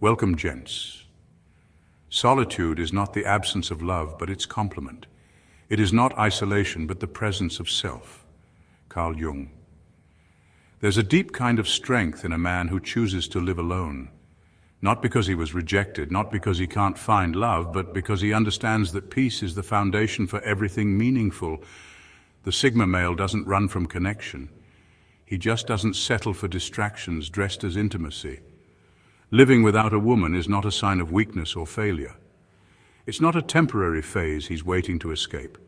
Welcome, gents. Solitude is not the absence of love, but its complement. It is not isolation, but the presence of self. Carl Jung. There's a deep kind of strength in a man who chooses to live alone. Not because he was rejected, not because he can't find love, but because he understands that peace is the foundation for everything meaningful. The Sigma male doesn't run from connection. He just doesn't settle for distractions dressed as intimacy. Living without a woman is not a sign of weakness or failure. It's not a temporary phase he's waiting to escape.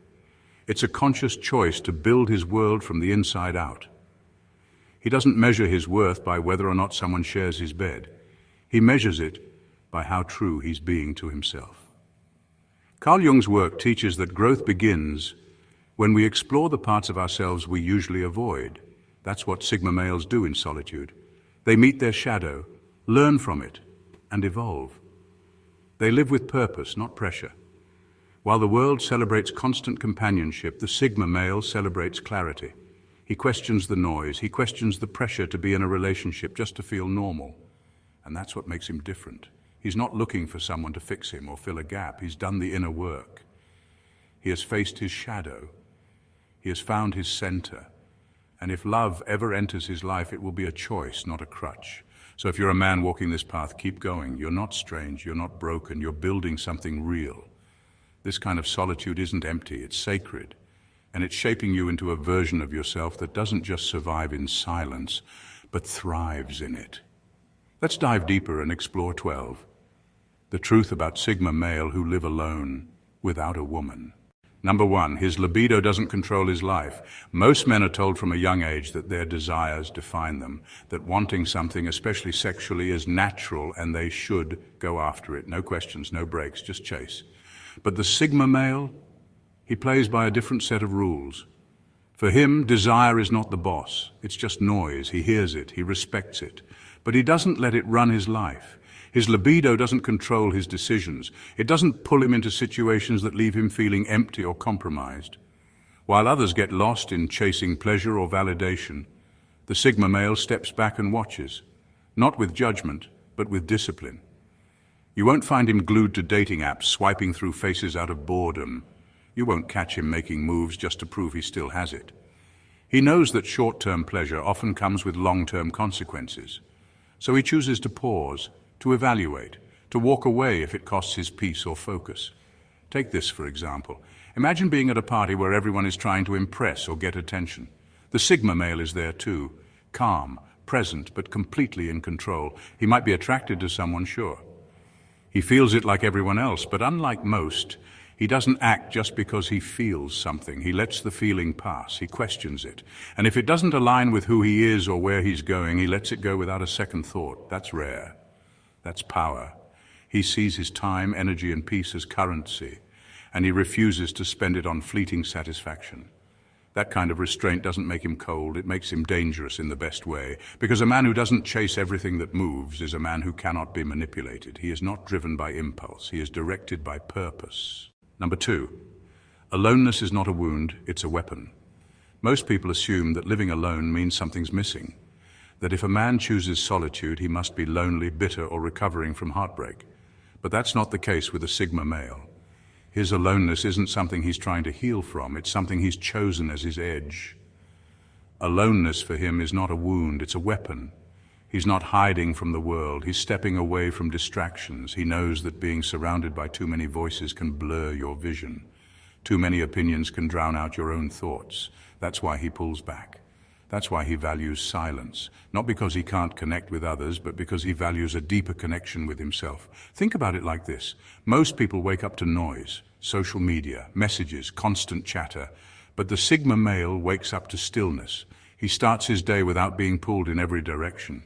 It's a conscious choice to build his world from the inside out. He doesn't measure his worth by whether or not someone shares his bed. He measures it by how true he's being to himself. Carl Jung's work teaches that growth begins when we explore the parts of ourselves we usually avoid. That's what Sigma males do in solitude. They meet their shadow, learn from it, and evolve. They live with purpose, not pressure. While the world celebrates constant companionship, the Sigma male celebrates clarity. He questions the noise, he questions the pressure to be in a relationship just to feel normal. And that's what makes him different. He's not looking for someone to fix him or fill a gap. He's done the inner work. He has faced his shadow. He has found his center. And if love ever enters his life, it will be a choice, not a crutch. So if you're a man walking this path, keep going. You're not strange, you're not broken, you're building something real. This kind of solitude isn't empty, it's sacred. And it's shaping you into a version of yourself that doesn't just survive in silence, but thrives in it. Let's dive deeper and explore 12. The truth about Sigma male who live alone without a woman. Number 1, his libido doesn't control his life. Most men are told from a young age that their desires define them, that wanting something, especially sexually, is natural and they should go after it. No questions, no breaks, just chase. But the Sigma male, he plays by a different set of rules. For him, desire is not the boss. It's just noise. He hears it, he respects it. But he doesn't let it run his life. His libido doesn't control his decisions. It doesn't pull him into situations that leave him feeling empty or compromised. While others get lost in chasing pleasure or validation, the Sigma male steps back and watches, not with judgment, but with discipline. You won't find him glued to dating apps, swiping through faces out of boredom. You won't catch him making moves just to prove he still has it. He knows that short-term pleasure often comes with long-term consequences. So he chooses to pause, to evaluate, to walk away if it costs his peace or focus. Take this, for example. Imagine being at a party where everyone is trying to impress or get attention. The Sigma male is there too, calm, present, but completely in control. He might be attracted to someone, sure. He feels it like everyone else, but unlike most, he doesn't act just because he feels something. He lets the feeling pass. He questions it. And if it doesn't align with who he is or where he's going, he lets it go without a second thought. That's rare. That's power. He sees his time, energy, and peace as currency, and he refuses to spend it on fleeting satisfaction. That kind of restraint doesn't make him cold, it makes him dangerous in the best way, because a man who doesn't chase everything that moves is a man who cannot be manipulated. He is not driven by impulse, he is directed by purpose. Number 2, aloneness is not a wound, it's a weapon. Most people assume that living alone means something's missing, that if a man chooses solitude, he must be lonely, bitter, or recovering from heartbreak. But that's not the case with a Sigma male. His aloneness isn't something he's trying to heal from, it's something he's chosen as his edge. Aloneness for him is not a wound, it's a weapon. He's not hiding from the world, he's stepping away from distractions. He knows that being surrounded by too many voices can blur your vision. Too many opinions can drown out your own thoughts. That's why he pulls back. That's why he values silence, not because he can't connect with others, but because he values a deeper connection with himself. Think about it like this. Most people wake up to noise, social media, messages, constant chatter, but the Sigma male wakes up to stillness. He starts his day without being pulled in every direction.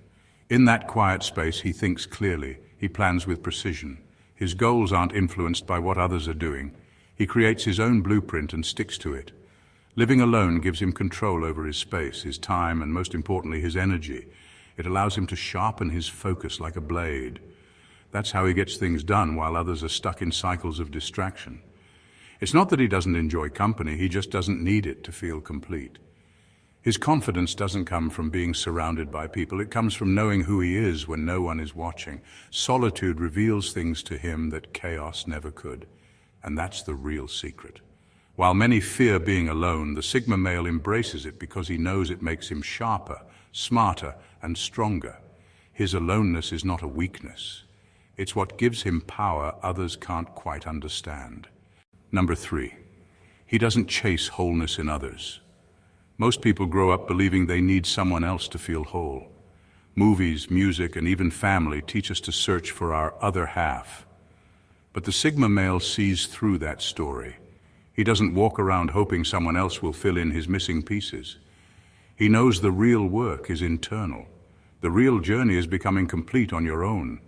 In that quiet space, he thinks clearly, he plans with precision. His goals aren't influenced by what others are doing. He creates his own blueprint and sticks to it. Living alone gives him control over his space, his time, and most importantly, his energy. It allows him to sharpen his focus like a blade. That's how he gets things done while others are stuck in cycles of distraction. It's not that he doesn't enjoy company, he just doesn't need it to feel complete. His confidence doesn't come from being surrounded by people. It comes from knowing who he is when no one is watching. Solitude reveals things to him that chaos never could. And that's the real secret. While many fear being alone, the Sigma male embraces it because he knows it makes him sharper, smarter, and stronger. His aloneness is not a weakness. It's what gives him power others can't quite understand. Number 3, he doesn't chase wholeness in others. Most people grow up believing they need someone else to feel whole. Movies, music, and even family teach us to search for our other half. But the Sigma male sees through that story. He doesn't walk around hoping someone else will fill in his missing pieces. He knows the real work is internal. The real journey is becoming complete on your own.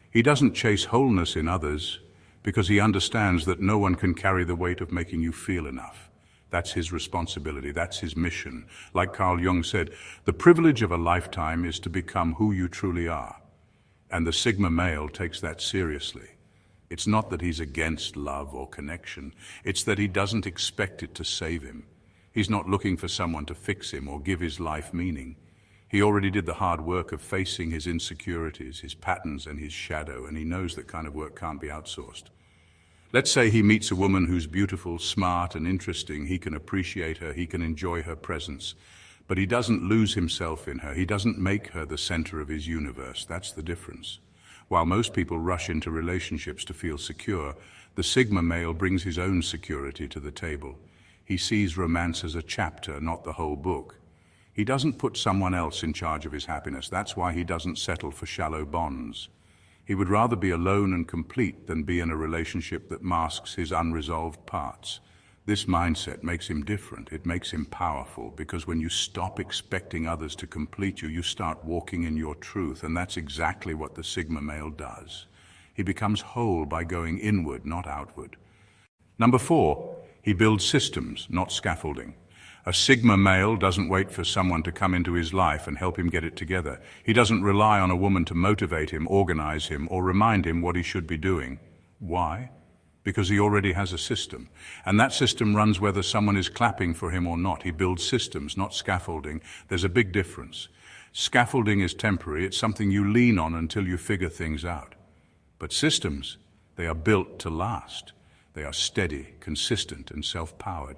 He doesn't chase wholeness in others because he understands that no one can carry the weight of making you feel enough. That's his responsibility, that's his mission. Like Carl Jung said, the privilege of a lifetime is to become who you truly are. And the Sigma male takes that seriously. It's not that he's against love or connection, it's that he doesn't expect it to save him. He's not looking for someone to fix him or give his life meaning. He already did the hard work of facing his insecurities, his patterns and his shadow, and he knows that kind of work can't be outsourced. Let's say he meets a woman who's beautiful, smart, and interesting. He can appreciate her, he can enjoy her presence. But he doesn't lose himself in her. He doesn't make her the center of his universe. That's the difference. While most people rush into relationships to feel secure, the Sigma male brings his own security to the table. He sees romance as a chapter, not the whole book. He doesn't put someone else in charge of his happiness. That's why he doesn't settle for shallow bonds. He would rather be alone and complete than be in a relationship that masks his unresolved parts. This mindset makes him different. It makes him powerful, because when you stop expecting others to complete you, you start walking in your truth, and that's exactly what the Sigma male does. He becomes whole by going inward, not outward. Number 4, he builds systems, not scaffolding. A Sigma male doesn't wait for someone to come into his life and help him get it together. He doesn't rely on a woman to motivate him, organize him, or remind him what he should be doing. Why? Because he already has a system. And that system runs whether someone is clapping for him or not. He builds systems, not scaffolding. There's a big difference. Scaffolding is temporary. It's something you lean on until you figure things out. But systems, they are built to last. They are steady, consistent, and self-powered.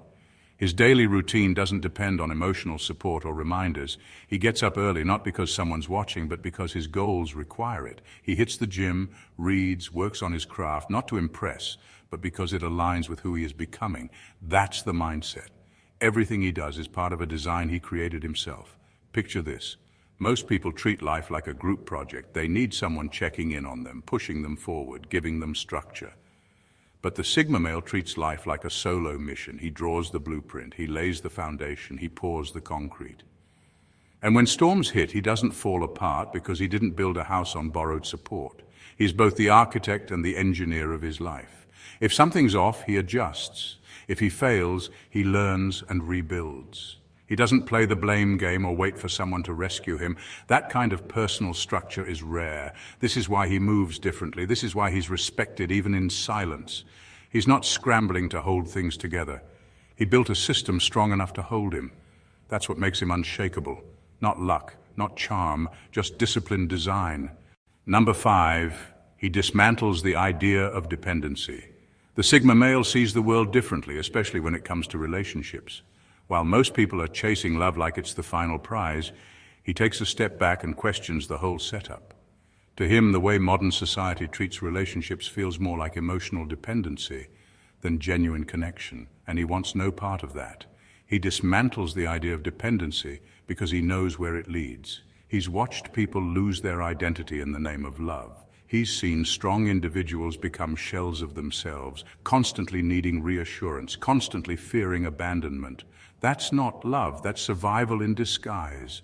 His daily routine doesn't depend on emotional support or reminders. He gets up early not because someone's watching, but because his goals require it. He hits the gym, reads, works on his craft, not to impress, but because it aligns with who he is becoming. That's the mindset. Everything he does is part of a design he created himself. Picture this. Most people treat life like a group project. They need someone checking in on them, pushing them forward, giving them structure. But the Sigma male treats life like a solo mission. He draws the blueprint, he lays the foundation, he pours the concrete. And when storms hit, he doesn't fall apart because he didn't build a house on borrowed support. He's both the architect and the engineer of his life. If something's off, he adjusts. If he fails, he learns and rebuilds. He doesn't play the blame game or wait for someone to rescue him. That kind of personal structure is rare. This is why he moves differently. This is why he's respected even in silence. He's not scrambling to hold things together. He built a system strong enough to hold him. That's what makes him unshakable. Not luck, not charm, just disciplined design. Number 5, he dismantles the idea of dependency. The Sigma male sees the world differently, especially when it comes to relationships. While most people are chasing love like it's the final prize, he takes a step back and questions the whole setup. To him, the way modern society treats relationships feels more like emotional dependency than genuine connection, and he wants no part of that. He dismantles the idea of dependency because he knows where it leads. He's watched people lose their identity in the name of love. He's seen strong individuals become shells of themselves, constantly needing reassurance, constantly fearing abandonment. That's not love, that's survival in disguise.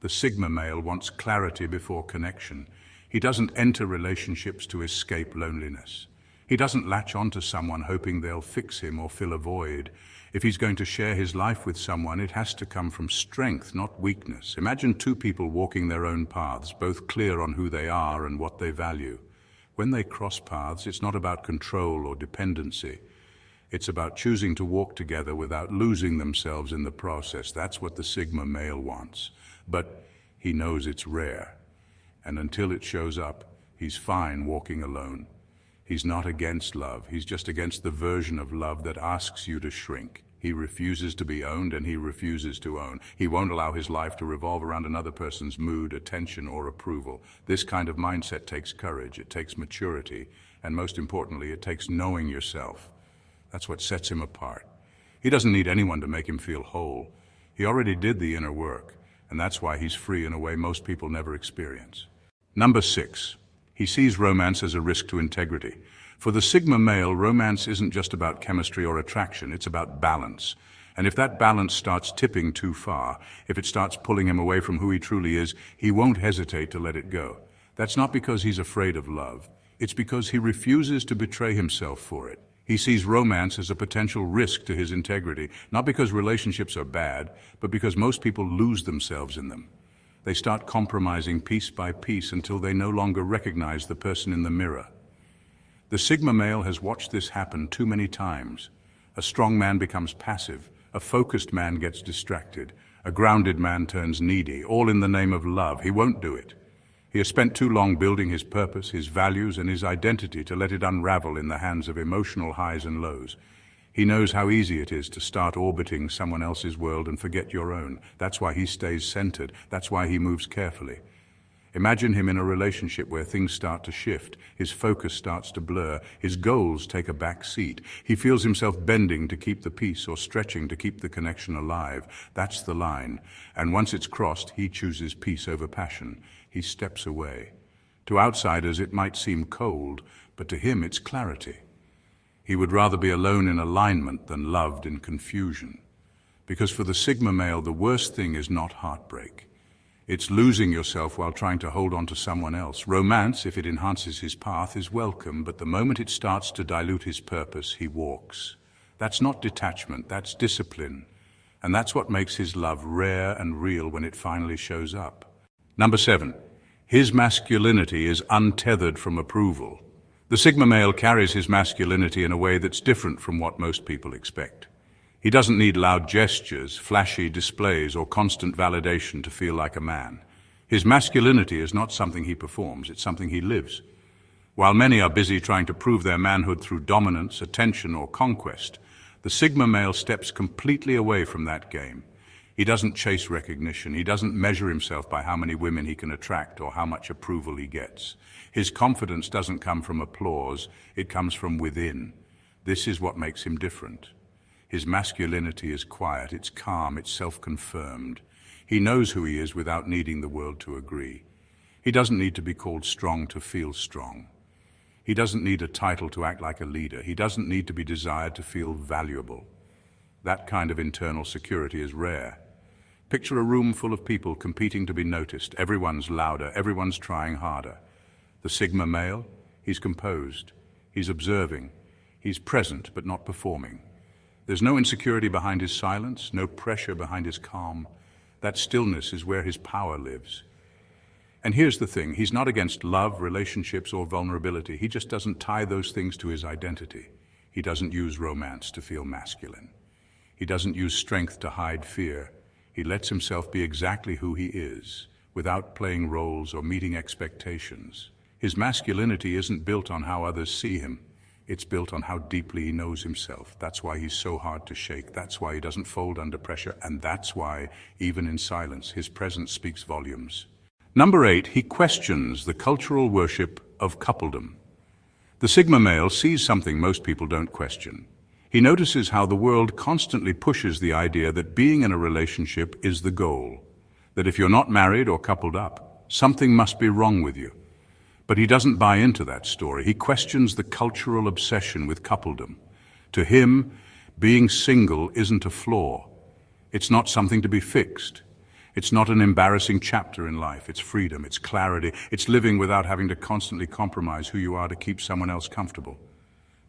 The Sigma male wants clarity before connection. He doesn't enter relationships to escape loneliness. He doesn't latch onto someone hoping they'll fix him or fill a void. If he's going to share his life with someone, it has to come from strength, not weakness. Imagine two people walking their own paths, both clear on who they are and what they value. When they cross paths, it's not about control or dependency. It's about choosing to walk together without losing themselves in the process. That's what the Sigma male wants. But he knows it's rare. And until it shows up, he's fine walking alone. He's not against love. He's just against the version of love that asks you to shrink. He refuses to be owned, and he refuses to own. He won't allow his life to revolve around another person's mood, attention, or approval. This kind of mindset takes courage, it takes maturity, and most importantly, it takes knowing yourself. That's what sets him apart. He doesn't need anyone to make him feel whole. He already did the inner work, and that's why he's free in a way most people never experience. Number 6, he sees romance as a risk to integrity. For the Sigma male, romance isn't just about chemistry or attraction, it's about balance. And if that balance starts tipping too far, if it starts pulling him away from who he truly is, he won't hesitate to let it go. That's not because he's afraid of love. It's because he refuses to betray himself for it. He sees romance as a potential risk to his integrity, not because relationships are bad, but because most people lose themselves in them. They start compromising piece by piece until they no longer recognize the person in the mirror. The Sigma male has watched this happen too many times. A strong man becomes passive, a focused man gets distracted, a grounded man turns needy, all in the name of love. He won't do it. He has spent too long building his purpose, his values, and his identity to let it unravel in the hands of emotional highs and lows. He knows how easy it is to start orbiting someone else's world and forget your own. That's why he stays centered. That's why he moves carefully. Imagine him in a relationship where things start to shift, his focus starts to blur, his goals take a back seat. He feels himself bending to keep the peace or stretching to keep the connection alive. That's the line. And once it's crossed, he chooses peace over passion. He steps away. To outsiders, it might seem cold, but to him, it's clarity. He would rather be alone in alignment than loved in confusion. Because for the Sigma male, the worst thing is not heartbreak. It's losing yourself while trying to hold on to someone else. Romance, if it enhances his path, is welcome, but the moment it starts to dilute his purpose, he walks. That's not detachment, that's discipline. And that's what makes his love rare and real when it finally shows up. Number 7, his masculinity is untethered from approval. The Sigma male carries his masculinity in a way that's different from what most people expect. He doesn't need loud gestures, flashy displays, or constant validation to feel like a man. His masculinity is not something he performs, it's something he lives. While many are busy trying to prove their manhood through dominance, attention, or conquest, the Sigma male steps completely away from that game. He doesn't chase recognition. He doesn't measure himself by how many women he can attract or how much approval he gets. His confidence doesn't come from applause. It comes from within. This is what makes him different. His masculinity is quiet, it's calm, it's self-confirmed. He knows who he is without needing the world to agree. He doesn't need to be called strong to feel strong. He doesn't need a title to act like a leader. He doesn't need to be desired to feel valuable. That kind of internal security is rare. Picture a room full of people competing to be noticed. Everyone's louder, everyone's trying harder. The Sigma male, he's composed, he's observing, he's present but not performing. There's no insecurity behind his silence, no pressure behind his calm. That stillness is where his power lives. And here's the thing, he's not against love, relationships, or vulnerability. He just doesn't tie those things to his identity. He doesn't use romance to feel masculine. He doesn't use strength to hide fear. He lets himself be exactly who he is, without playing roles or meeting expectations. His masculinity isn't built on how others see him. It's built on how deeply he knows himself. That's why he's so hard to shake. That's why he doesn't fold under pressure. And that's why, even in silence, his presence speaks volumes. Number 8, he questions the cultural worship of coupledom. The Sigma male sees something most people don't question. He notices how the world constantly pushes the idea that being in a relationship is the goal. That if you're not married or coupled up, something must be wrong with you. But he doesn't buy into that story. He questions the cultural obsession with coupledom. To him, being single isn't a flaw. It's not something to be fixed. It's not an embarrassing chapter in life. It's freedom, it's clarity, it's living without having to constantly compromise who you are to keep someone else comfortable.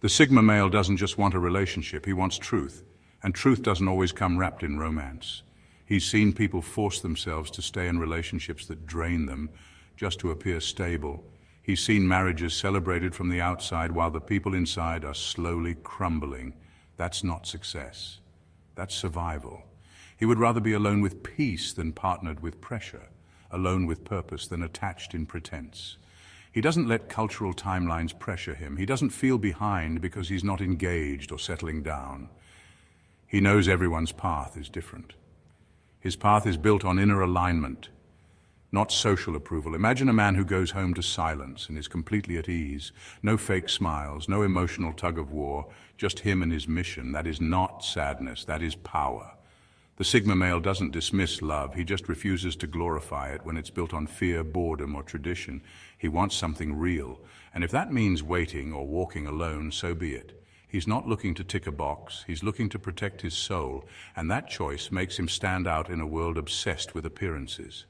The Sigma male doesn't just want a relationship, he wants truth. And truth doesn't always come wrapped in romance. He's seen people force themselves to stay in relationships that drain them just to appear stable. He's seen marriages celebrated from the outside while the people inside are slowly crumbling. That's not success. That's survival. He would rather be alone with peace than partnered with pressure, alone with purpose than attached in pretense. He doesn't let cultural timelines pressure him. He doesn't feel behind because he's not engaged or settling down. He knows everyone's path is different. His path is built on inner alignment, not social approval. Imagine a man who goes home to silence and is completely at ease. No fake smiles, no emotional tug of war, just him and his mission. That is not sadness, that is power. The Sigma male doesn't dismiss love, he just refuses to glorify it when it's built on fear, boredom, or tradition. He wants something real, and if that means waiting or walking alone, so be it. He's not looking to tick a box, he's looking to protect his soul, and that choice makes him stand out in a world obsessed with appearances.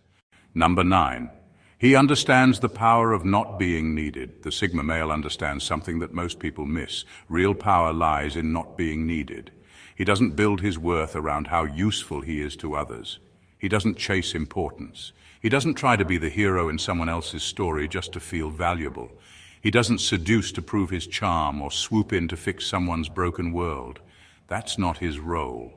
Number 9. He understands the power of not being needed. The Sigma male understands something that most people miss. Real power lies in not being needed. He doesn't build his worth around how useful he is to others. He doesn't chase importance. He doesn't try to be the hero in someone else's story just to feel valuable. He doesn't seduce to prove his charm or swoop in to fix someone's broken world. That's not his role.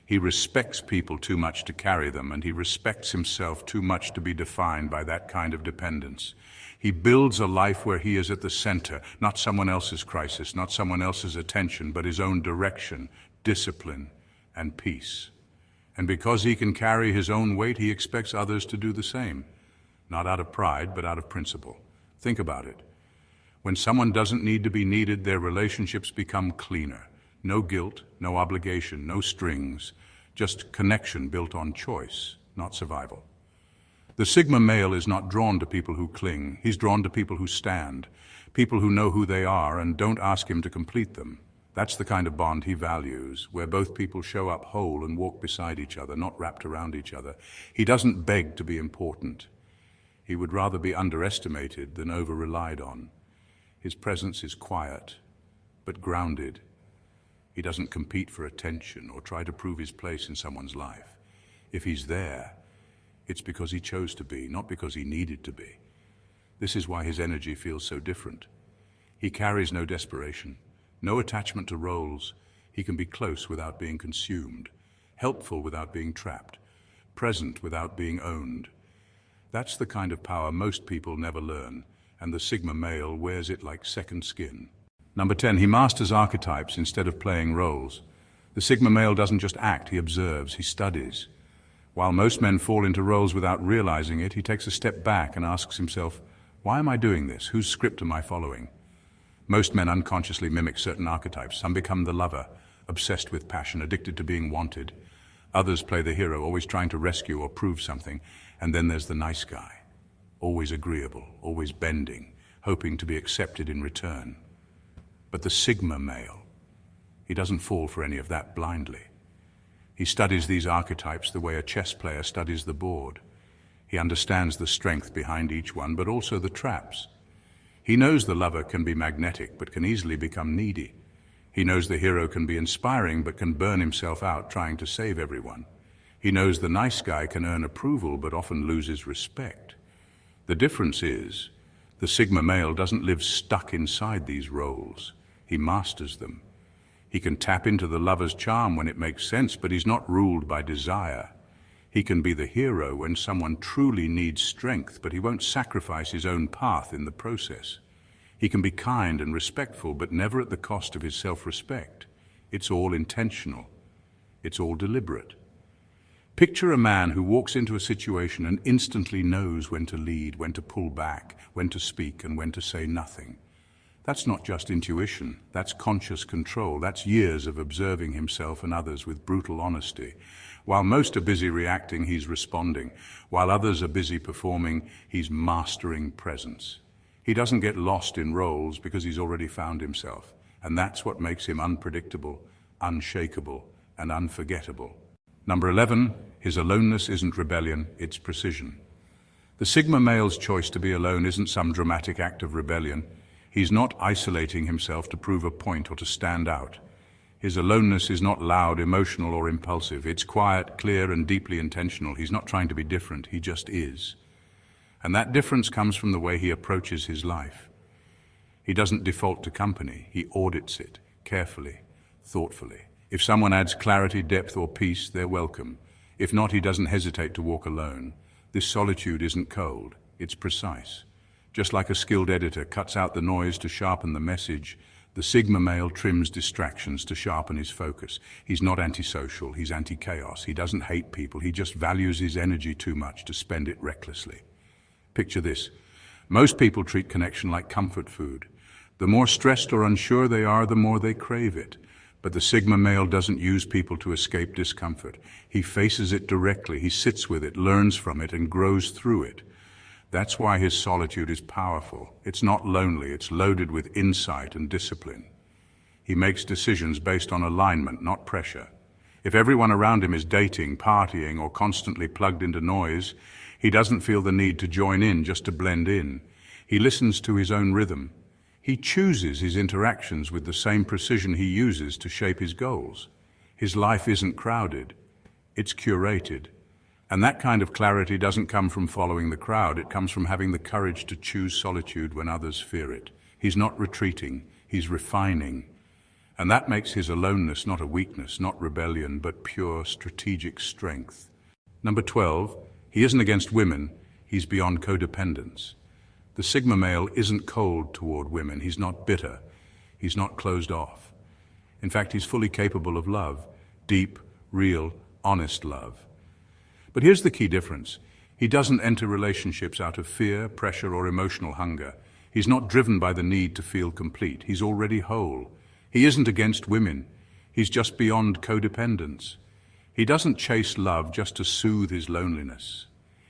He respects people too much to carry them, and he respects himself too much to be defined by that kind of dependence. He builds a life where he is at the center, not someone else's crisis, not someone else's attention, but his own direction, discipline, and peace. And because he can carry his own weight, he expects others to do the same. Not out of pride, but out of principle. Think about it. When someone doesn't need to be needed, their relationships become cleaner. No guilt, no obligation, no strings, just connection built on choice, not survival. The Sigma male is not drawn to people who cling. He's drawn to people who stand, people who know who they are and don't ask him to complete them. That's the kind of bond he values, where both people show up whole and walk beside each other, not wrapped around each other. He doesn't beg to be important. He would rather be underestimated than over-relied on. His presence is quiet, but grounded. He doesn't compete for attention or try to prove his place in someone's life. If he's there, it's because he chose to be, not because he needed to be. This is why his energy feels so different. He carries no desperation. No attachment to roles. He can be close without being consumed, helpful without being trapped, present without being owned. That's the kind of power most people never learn, and the Sigma male wears it like second skin. Number 10, he masters archetypes instead of playing roles. The Sigma male doesn't just act, he observes, he studies. While most men fall into roles without realizing it, he takes a step back and asks himself, why am I doing this? Whose script am I following? Most men unconsciously mimic certain archetypes. Some become the lover, obsessed with passion, addicted to being wanted. Others play the hero, always trying to rescue or prove something. And then there's the nice guy, always agreeable, always bending, hoping to be accepted in return. But the Sigma male, he doesn't fall for any of that blindly. He studies these archetypes the way a chess player studies the board. He understands the strength behind each one, but also the traps. He knows the lover can be magnetic, but can easily become needy. He knows the hero can be inspiring, but can burn himself out trying to save everyone. He knows the nice guy can earn approval, but often loses respect. The difference is, the Sigma male doesn't live stuck inside these roles. He masters them. He can tap into the lover's charm when it makes sense, but he's not ruled by desire. He can be the hero when someone truly needs strength, but he won't sacrifice his own path in the process. He can be kind and respectful, but never at the cost of his self-respect. It's all intentional. It's all deliberate. Picture a man who walks into a situation and instantly knows when to lead, when to pull back, when to speak, and when to say nothing. That's not just intuition, that's conscious control. That's years of observing himself and others with brutal honesty. While most are busy reacting, he's responding. While others are busy performing, he's mastering presence. He doesn't get lost in roles because he's already found himself. And that's what makes him unpredictable, unshakable, and unforgettable. Number 11, his aloneness isn't rebellion, it's precision. The Sigma male's choice to be alone isn't some dramatic act of rebellion. He's not isolating himself to prove a point or to stand out. His aloneness is not loud, emotional, or impulsive. It's quiet, clear, and deeply intentional. He's not trying to be different, he just is. And that difference comes from the way he approaches his life. He doesn't default to company, he audits it carefully, thoughtfully. If someone adds clarity, depth, or peace, they're welcome. If not, he doesn't hesitate to walk alone. This solitude isn't cold, it's precise. Just like a skilled editor cuts out the noise to sharpen the message, the Sigma male trims distractions to sharpen his focus. He's not antisocial, he's anti-chaos. He doesn't hate people, he just values his energy too much to spend it recklessly. Picture this. Most people treat connection like comfort food. The more stressed or unsure they are, the more they crave it. But the Sigma male doesn't use people to escape discomfort. He faces it directly, he sits with it, learns from it, and grows through it. That's why his solitude is powerful. It's not lonely, it's loaded with insight and discipline. He makes decisions based on alignment, not pressure. If everyone around him is dating, partying, or constantly plugged into noise, he doesn't feel the need to join in just to blend in. He listens to his own rhythm. He chooses his interactions with the same precision he uses to shape his goals. His life isn't crowded, it's curated. And that kind of clarity doesn't come from following the crowd, it comes from having the courage to choose solitude when others fear it. He's not retreating, he's refining. And that makes his aloneness not a weakness, not rebellion, but pure strategic strength. Number 12, he isn't against women, he's beyond codependence. The Sigma male isn't cold toward women, he's not bitter, he's not closed off. In fact, he's fully capable of love, deep, real, honest love. But here's the key difference. He doesn't enter relationships out of fear, pressure, or emotional hunger. He's not driven by the need to feel complete. He's already whole. He isn't against women. He's just beyond codependence. He doesn't chase love just to soothe his loneliness.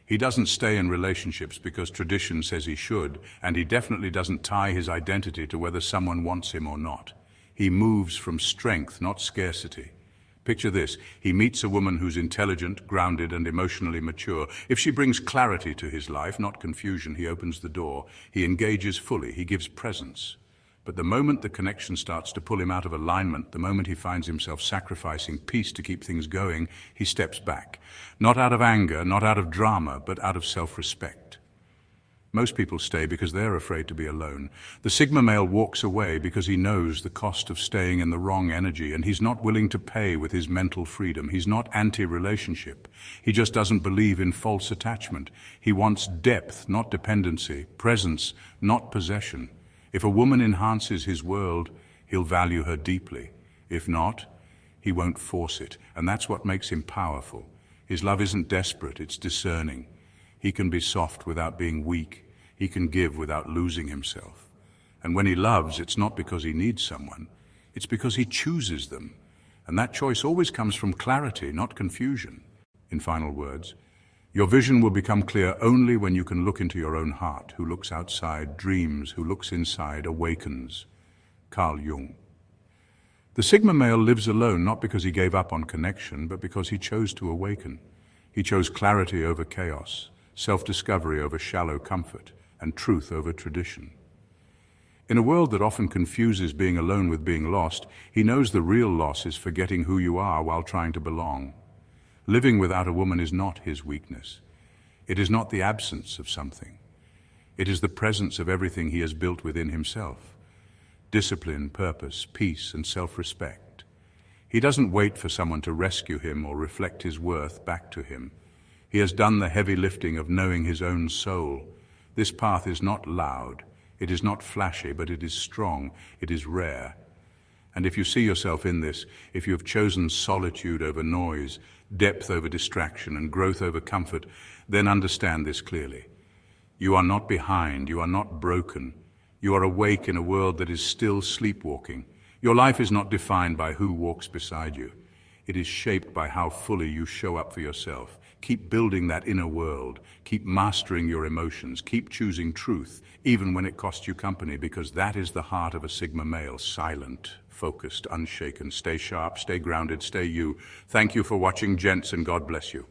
He doesn't stay in relationships because tradition says he should, and he definitely doesn't tie his identity to whether someone wants him or not. He moves from strength, not scarcity. Picture this, he meets a woman who's intelligent, grounded, and emotionally mature. If she brings clarity to his life, not confusion, he opens the door. He engages fully, he gives presence. But the moment the connection starts to pull him out of alignment, the moment he finds himself sacrificing peace to keep things going, he steps back. Not out of anger, not out of drama, but out of self-respect. Most people stay because they're afraid to be alone. The Sigma male walks away because he knows the cost of staying in the wrong energy, and he's not willing to pay with his mental freedom. He's not anti-relationship. He just doesn't believe in false attachment. He wants depth, not dependency, presence, not possession. If a woman enhances his world, he'll value her deeply. If not, he won't force it, and that's what makes him powerful. His love isn't desperate, it's discerning. He can be soft without being weak. He can give without losing himself. And when he loves, it's not because he needs someone, it's because he chooses them. And that choice always comes from clarity, not confusion. In final words, your vision will become clear only when you can look into your own heart. Who looks outside dreams, who looks inside awakens. Carl Jung. The Sigma male lives alone not because he gave up on connection, but because he chose to awaken. He chose clarity over chaos, self-discovery over shallow comfort, and truth over tradition. In a world that often confuses being alone with being lost, he knows the real loss is forgetting who you are while trying to belong. Living without a woman is not his weakness. It is not the absence of something. It is the presence of everything he has built within himself. Discipline, purpose, peace, and self-respect. He doesn't wait for someone to rescue him or reflect his worth back to him. He has done the heavy lifting of knowing his own soul. This path is not loud, it is not flashy, but it is strong, it is rare. And if you see yourself in this, if you have chosen solitude over noise, depth over distraction, and growth over comfort, then understand this clearly. You are not behind, you are not broken. You are awake in a world that is still sleepwalking. Your life is not defined by who walks beside you. It is shaped by how fully you show up for yourself. Keep building that inner world. Keep mastering your emotions. Keep choosing truth, even when it costs you company, because that is the heart of a Sigma male. Silent, focused, unshaken. Stay sharp, stay grounded, stay you. Thank you for watching, gents, and God bless you.